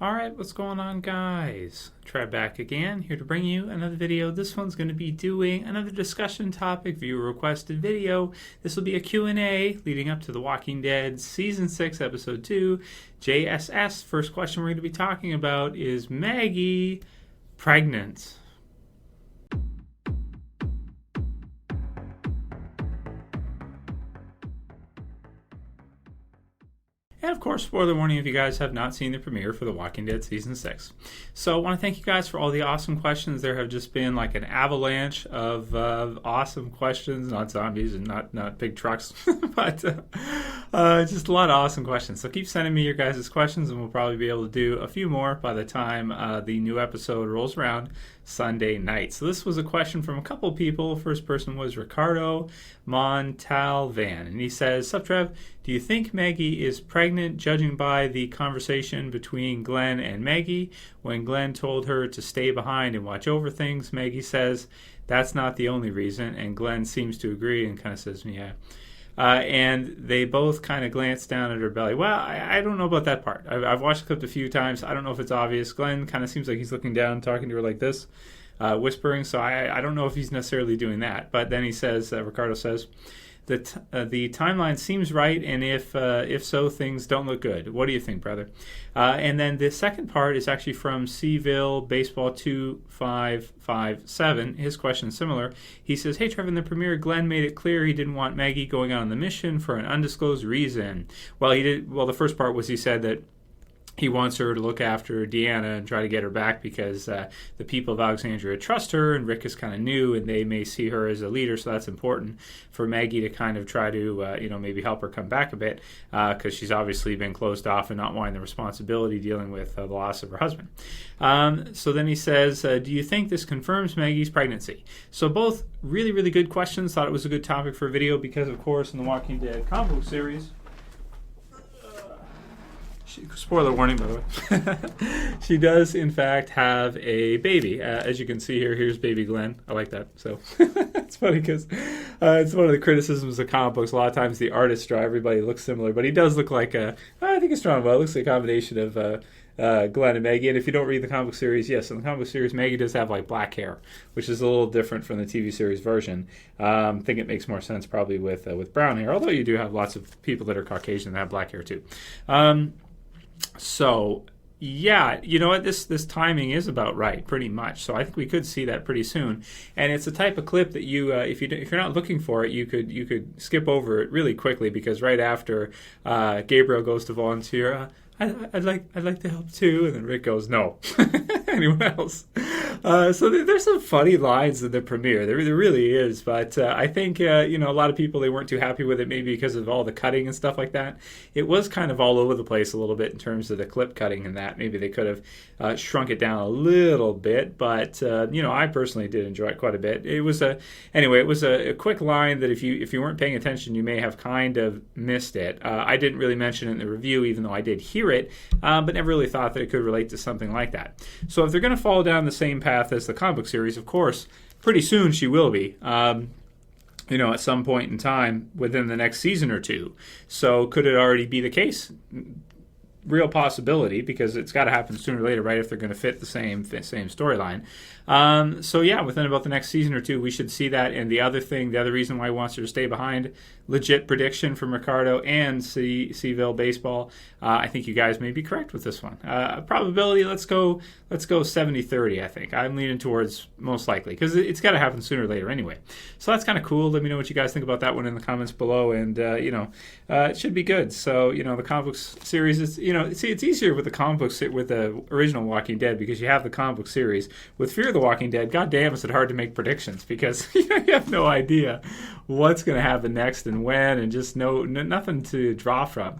All right, what's going on, guys? Trev back again, here to bring you another video. This one's going to be doing another discussion topic, viewer requested video. This will be a Q&A leading up to The Walking Dead Season 6, Episode 2, JSS. First question we're going to be talking about is Maggie pregnant? And of course, spoiler warning if you guys have not seen the premiere for The Walking Dead Season 6. So I want to thank you guys for all the awesome questions. There have just been like an avalanche of awesome questions, not zombies and not big trucks, but just a lot of awesome questions. So keep sending me your guys' questions and we'll probably be able to do a few more by the time the new episode rolls around Sunday night. So this was a question from a couple people. First person was Ricardo Montalvan, and he says, "Sup Trev, do you think Maggie is pregnant judging by the conversation between Glenn and Maggie? When Glenn told her to stay behind and watch over things, Maggie says that's not the only reason, and Glenn seems to agree and kind of says, yeah. And they both kind of glance down at her belly." Well, I don't know about that part. I've watched the clip a few times. I don't know if it's obvious. Glenn kind of seems like he's looking down, talking to her like this, whispering. So I don't know if he's necessarily doing that. But then he says, Ricardo says, that the timeline seems right, and if so, things don't look good. What do you think, brother? And then the second part is actually from Seville Baseball 2557. His question is similar. He says, "Hey, Trev, in the premiere, Glenn made it clear he didn't want Maggie going on the mission for an undisclosed reason." Well, he did. Well, the first part was he said that he wants her to look after Deanna and try to get her back because the people of Alexandria trust her, and Rick is kind of new, and they may see her as a leader, so that's important for Maggie to kind of try to, maybe help her come back a bit because she's obviously been closed off and not wanting the responsibility dealing with the loss of her husband. So then he says, "Do you think this confirms Maggie's pregnancy?" So both really, really good questions. Thought it was a good topic for a video because, of course, in the Walking Dead comic book series, spoiler warning, by the way, she does in fact have a baby. As you can see here, here's baby Glenn. I like that. So it's funny because it's one of the criticisms of comic books. A lot of times the artists draw everybody looks similar, but he does look like I think it's drawn well. It looks like a combination of Glenn and Maggie. And if you don't read the comic book series, yes, in the comic book series, Maggie does have like black hair, which is a little different from the TV series version. I think it makes more sense probably with brown hair, although you do have lots of people that are Caucasian that have black hair too. So, yeah, you know what? This timing is about right, pretty much. So I think we could see that pretty soon. And it's a type of clip that you, if you're not looking for it, you could skip over it really quickly because right after Gabriel goes to volunteer, I'd like to help too, and then Rick goes, "No." Anyone else? So there's some funny lines in the premiere. There really is, but I think a lot of people, they weren't too happy with it, maybe because of all the cutting and stuff like that. It was kind of all over the place a little bit in terms of the clip cutting and that. Maybe they could have shrunk it down a little bit, but I personally did enjoy it quite a bit. It was a quick line that if you weren't paying attention, you may have kind of missed it. I didn't really mention it in the review, even though I did hear it, but never really thought that it could relate to something like that. So if they're going to follow down the same path as the comic book series, of course, pretty soon she will be. At some point in time within the next season or two. So could it already be the case? Real possibility, because it's got to happen sooner or later, right? If they're going to fit the same storyline. Within about the next season or two, we should see that. And the other reason why he wants her to stay behind, legit prediction from Ricardo and Seville Baseball. I think you guys may be correct with this one. Probability, let's go 70-30. I think I'm leaning towards most likely because it's got to happen sooner or later anyway. So that's kind of cool. Let me know what you guys think about that one in the comments below, and it should be good. So the comic book series is it's easier with the comic books with the original Walking Dead because you have the comic book series. With Fear of the Walking Dead, goddamn, is it hard to make predictions because you have no idea what's going to happen next and when, and just nothing to draw from.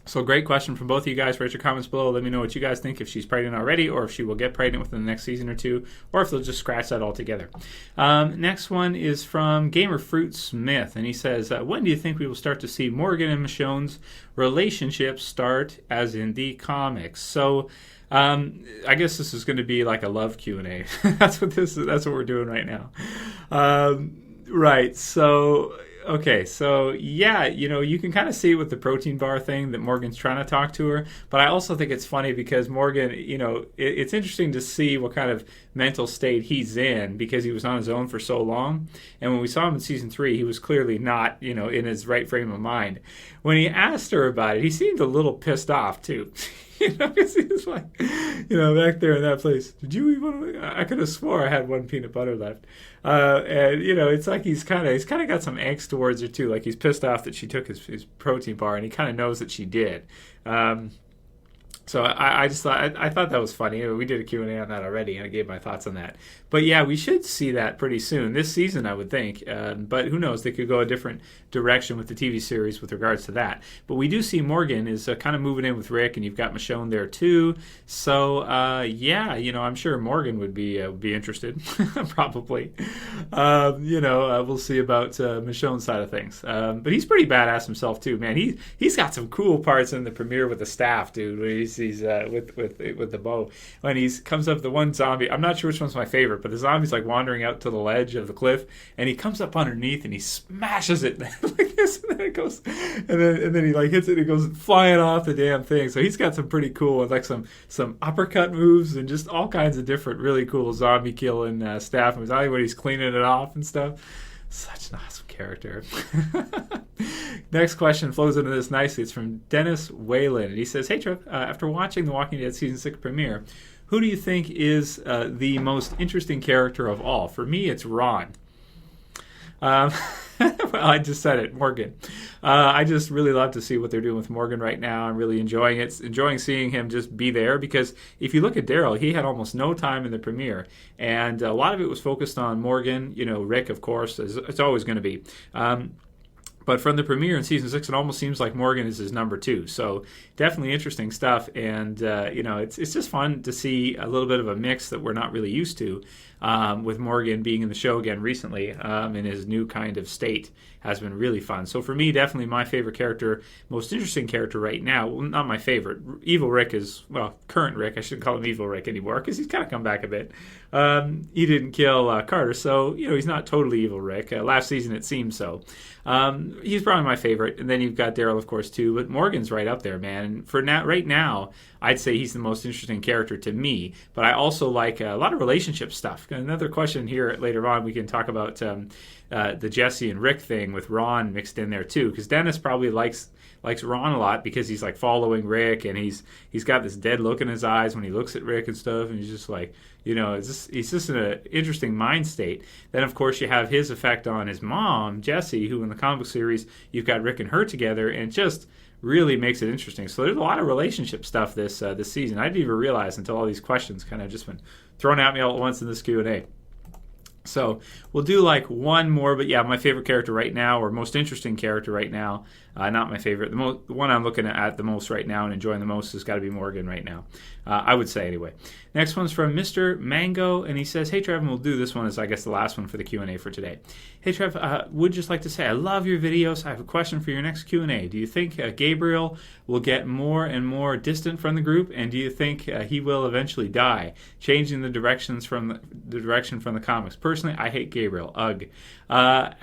So great question from both of you guys. Write your comments below. Let me know what you guys think, if she's pregnant already or if she will get pregnant within the next season or two, or if they'll just scratch that altogether. Next one is from Gamer Fruit Smith, and he says, "When do you think we will start to see Morgan and Michonne's relationship start as in the comics?" So I guess this is going to be like a love Q&A. That's what we're doing right now. Right. So Okay, so yeah, you can kind of see with the protein bar thing that Morgan's trying to talk to her, but I also think it's funny because Morgan, it's interesting to see what kind of mental state he's in because he was on his own for so long. And when we saw him in season 3, he was clearly not, in his right frame of mind. When he asked her about it, he seemed a little pissed off too. Because he was like, back there in that place, did you eat one? I could have swore I had one peanut butter left. And it's like he's kind of got some angst towards her too. Like he's pissed off that she took his protein bar, and he kind of knows that she did. So I just thought I thought that was funny. We did a Q&A on that already, and I gave my thoughts on that. But yeah, we should see that pretty soon this season, I would think. But who knows? They could go a different direction with the TV series with regards to that. But we do see Morgan is kind of moving in with Rick, and you've got Michonne there too. So yeah, I'm sure Morgan would be interested, probably. We'll see about Michonne's side of things. But he's pretty badass himself too, man. He's got some cool parts in the premiere with the staff, dude. Where he's with the bow when he comes up the one zombie. I'm not sure which one's my favorite, but the zombie's like wandering out to the ledge of the cliff, and he comes up underneath and he smashes it like this, and then it goes, and then he like hits it, and it goes flying off the damn thing. So he's got some pretty cool, like some uppercut moves and just all kinds of different really cool zombie killing staff moves. I think when he's cleaning it off and stuff. Such an awesome character. Next question flows into this nicely. It's from Dennis Whalen. And he says, hey, Trev, after watching The Walking Dead Season 6 premiere, who do you think is the most interesting character of all? For me, it's Ron. Well, I just said it, Morgan. I just really love to see what they're doing with Morgan right now. I'm really enjoying it. Enjoying seeing him just be there because if you look at Daryl, he had almost no time in the premiere. And a lot of it was focused on Morgan, Rick, of course, it's always going to be. But from the premiere in season 6, it almost seems like Morgan is his number 2. So definitely interesting stuff. And, it's just fun to see a little bit of a mix that we're not really used to with Morgan being in the show again recently in his new kind of state has been really fun. So for me, definitely my favorite character, most interesting character right now. Well, not my favorite. Evil Rick is, current Rick. I shouldn't call him Evil Rick anymore because he's kind of come back a bit. He didn't kill Carter, so, he's not totally Evil Rick. Last season it seemed so. He's probably my favorite. And then you've got Daryl, of course, too. But Morgan's right up there, man. And for now, right now, I'd say he's the most interesting character to me. But I also like a lot of relationship stuff. Another question here later on, we can talk about the Jesse and Rick thing with Ron mixed in there, too. Because Dennis probably likes Ron a lot because he's like following Rick, and he's got this dead look in his eyes when he looks at Rick and stuff, and he's just like, he's just in an interesting mind state. Then of course you have his effect on his mom, Jessie, who in the comic series you've got Rick and her together, and it just really makes it interesting. So there's a lot of relationship stuff this season. I didn't even realize until all these questions kind of just been thrown at me all at once in this Q&A. So we'll do like one more, but yeah, my favorite character right now, or most interesting character right now, not my favorite. The one I'm looking at the most right now and enjoying the most has got to be Morgan right now. I would say anyway. Next one's from Mr. Mango, and he says, hey, Trev, and we'll do this one as, I guess, the last one for the Q&A for today. Hey, Trev, would just like to say I love your videos. I have a question for your next Q&A. Do you think Gabriel will get more and more distant from the group, and do you think he will eventually die, changing the direction from the comics? Personally, I hate Gabriel. Ugh. Yeah,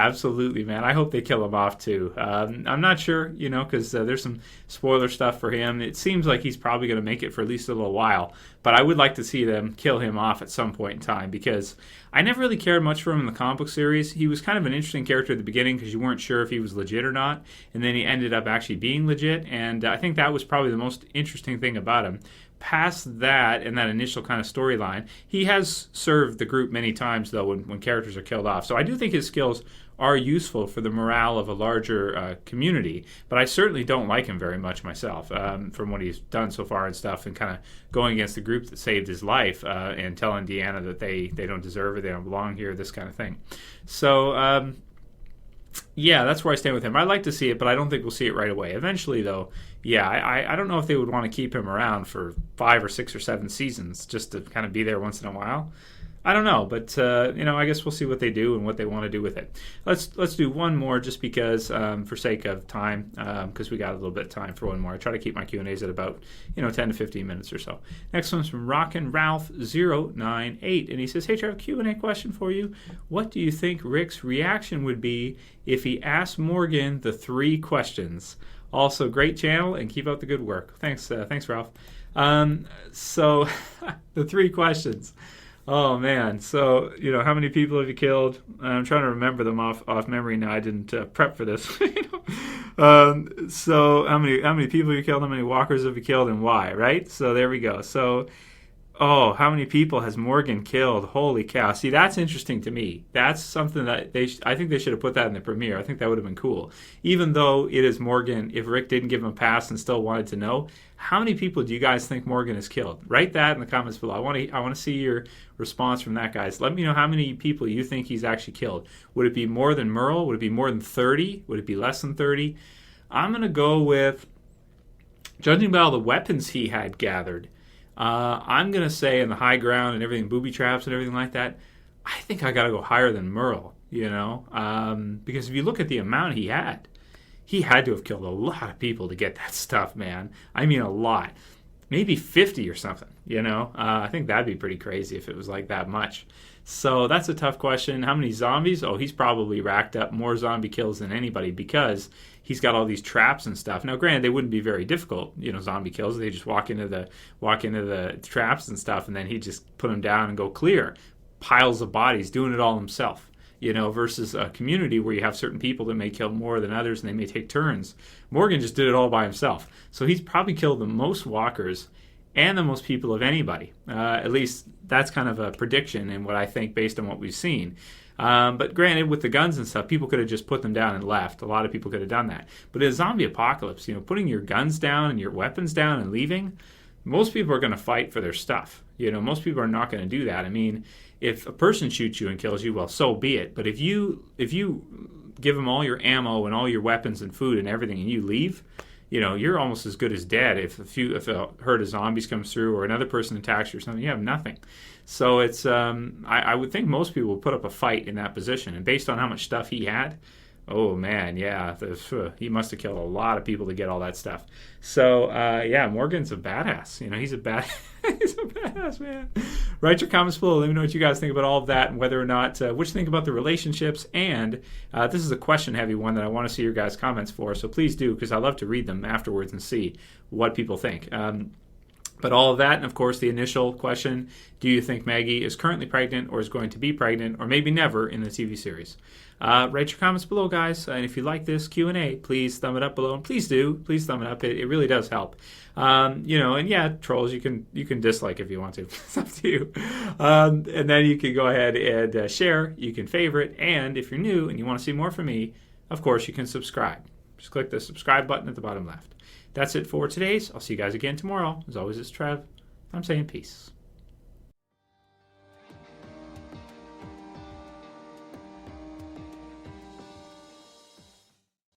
absolutely, man. I hope they kill him off, too. I'm not sure, because there's some spoiler stuff for him. It seems like he's probably going to make it for at least a little while. But I would like to see them kill him off at some point in time because I never really cared much for him in the comic book series. He was kind of an interesting character at the beginning because you weren't sure if he was legit or not. And then he ended up actually being legit. And I think that was probably the most interesting thing about him. Past that and that initial kind of storyline, he has served the group many times, though, when characters are killed off. So I do think his skills are useful for the morale of a larger community, but I certainly don't like him very much myself from what he's done so far and stuff, and kind of going against the group that saved his life and telling Deanna that they don't deserve it, they don't belong here, this kind of thing. So, yeah, that's where I stand with him. I'd like to see it, but I don't think we'll see it right away. Eventually, though, yeah, I don't know if they would want to keep him around for 5 or 6 or 7 seasons just to kind of be there once in a while. I don't know, but I guess we'll see what they do and what they want to do with it. Let's do one more just because, for sake of time, because we got a little bit of time for one more. I try to keep my Q&As at about 10 to 15 minutes or so. Next one's from Rockin' Ralph 098, and he says, "Hey, Trev, Q&A question for you. What do you think Rick's reaction would be if he asked Morgan the 3 questions? Also, great channel and keep up the good work." Thanks, Ralph. So the 3 questions. Oh man! So how many people have you killed? I'm trying to remember them off memory now. I didn't prep for this. So how many people have you killed? How many walkers have you killed, and why? Right? So there we go. So how many people has Morgan killed? Holy cow! See, that's interesting to me. That's something that I think they should have put that in the premiere. I think that would have been cool. Even though it is Morgan, if Rick didn't give him a pass and still wanted to know, how many people do you guys think Morgan has killed? Write that in the comments below. I want to see your response from that, guys. Let me know how many people you think he's actually killed. Would it be more than Merle? Would it be more than 30? Would it be less than 30? I'm going to go with, judging by all the weapons he had gathered, I'm going to say in the high ground and everything, booby traps and everything like that, I think I got to go higher than Merle, because if you look at the amount he had to have killed a lot of people to get that stuff, man. I mean, a lot. Maybe 50 or something, I think that'd be pretty crazy if it was like that much. So that's a tough question. How many zombies? Oh, he's probably racked up more zombie kills than anybody because he's got all these traps and stuff. Now, granted, they wouldn't be very difficult, zombie kills. They just walk into the traps and stuff, and then he just put them down and go clear. Piles of bodies, doing it all himself. Versus a community where you have certain people that may kill more than others and they may take turns. Morgan just did it all by himself. So he's probably killed the most walkers and the most people of anybody. At least that's kind of a prediction and what I think based on what we've seen. But granted, with the guns and stuff, people could have just put them down and left. A lot of people could have done that. But in a zombie apocalypse, putting your guns down and your weapons down and leaving, most people are going to fight for their stuff. Most people are not going to do that. I mean, if a person shoots you and kills you, well, so be it. But if you give them all your ammo and all your weapons and food and everything and you leave, you're almost as good as dead. If a herd of zombies comes through or another person attacks you or something, you have nothing. So it's I would think most people would put up a fight in that position. And based on how much stuff he had, oh man, yeah, he must have killed a lot of people to get all that stuff. So Morgan's a badass. He's a badass, man. Write your comments below. Let me know what you guys think about all of that and whether or not what you think about the relationships. And this is a question-heavy one that I want to see your guys' comments for. So please do, because I love to read them afterwards and see what people think. But all of that, and of course the initial question, do you think Maggie is currently pregnant or is going to be pregnant or maybe never in the TV series? Write your comments below, guys. And if you like this Q&A, please thumb it up below. And please thumb it up. It really does help. And yeah, trolls, you can dislike if you want to. It's up to you. And then you can go ahead and share. You can favorite. And if you're new and you want to see more from me, of course, you can subscribe. Just click the subscribe button at the bottom left. That's it for today's. I'll see you guys again tomorrow. As always, it's Trev. I'm saying peace.